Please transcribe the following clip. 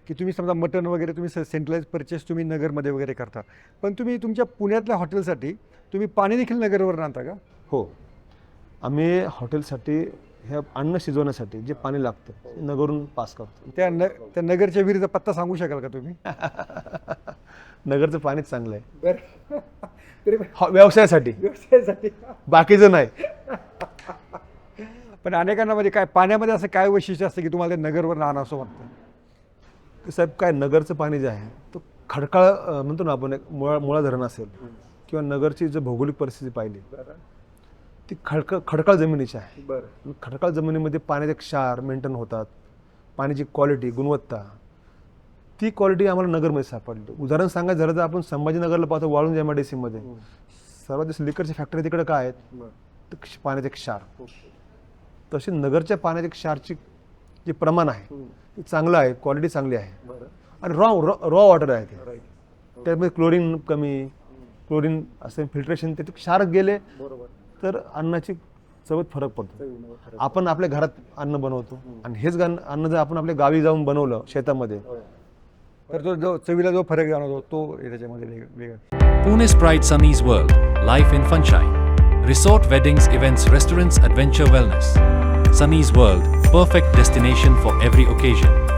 की तुम्ही समजा मटण वगैरे तुम्ही सेंट्रलाइज परचेस तुम्ही नगरमध्ये वगैरे करता, पण तुम्ही तुमच्या पुण्यातल्या हॉटेलसाठी तुम्ही पाणी देखील नगरवरून आणता का? हो, आम्ही हॉटेलसाठी हे अन्न शिजवण्यासाठी जे पाणी लागतं ते नगरून पास करतो. त्या नगरच्या विहिरीचा पत्ता सांगू शकाल का तुम्ही? नगरचं पाणीच चांगलं आहे तरी व्यवसायासाठी, व्यवसायासाठी. बाकीचं नाही. पण अनेकांना म्हणजे काय पाण्यामध्ये असं काय वैशिष्ट्य असतं की तुम्हाला ते नगरवर आणा असं वाटतं? साहेब काय नगरचं पाणी जे आहे तो खडकाळ म्हणतो ना आपण, एक मुळा धरण असेल किंवा नगरची जर भौगोलिक परिस्थिती पाहिली ती खडकाळ जमिनीची आहे. बरं. खडकाळ जमिनीमध्ये पाण्याचे क्षार मेंटेन होतात, पाण्याची क्वालिटी, गुणवत्ता, ती क्वालिटी आम्हाला नगरमध्ये सापडली. उदाहरण सांगायचं झालं तर आपण संभाजीनगरला पाहतो, वाळूंज MIDC मध्ये सर्वात जास्त लिकरची फॅक्टरी तिकडे काय आहेत, तर पाण्याचे क्षार. तसे नगरच्या पाण्याच्या क्षारची जे प्रमाण आहे ते चांगलं आहे, क्वालिटी चांगली आहे आणि रॉ वॉटर आहे ते. त्यामध्ये क्लोरीन कमी, क्लोरीन असं फिल्ट्रेशन, ते क्षार गेले तर अन्नाची चवीत फरक पडतो. आपण आपल्या घरात अन्न बनवतो आणि हेच अन्न जर आपण आपल्या गावी जाऊन बनवलं शेतामध्ये तर तो जो चवीला जो फरक जाणवतो तो त्याच्यामध्ये वेगळा. Pune's Pride Sunny's World, Life in Funshine. Resort, weddings, events, restaurants, adventure, wellness. Sunny's World, perfect destination for every occasion.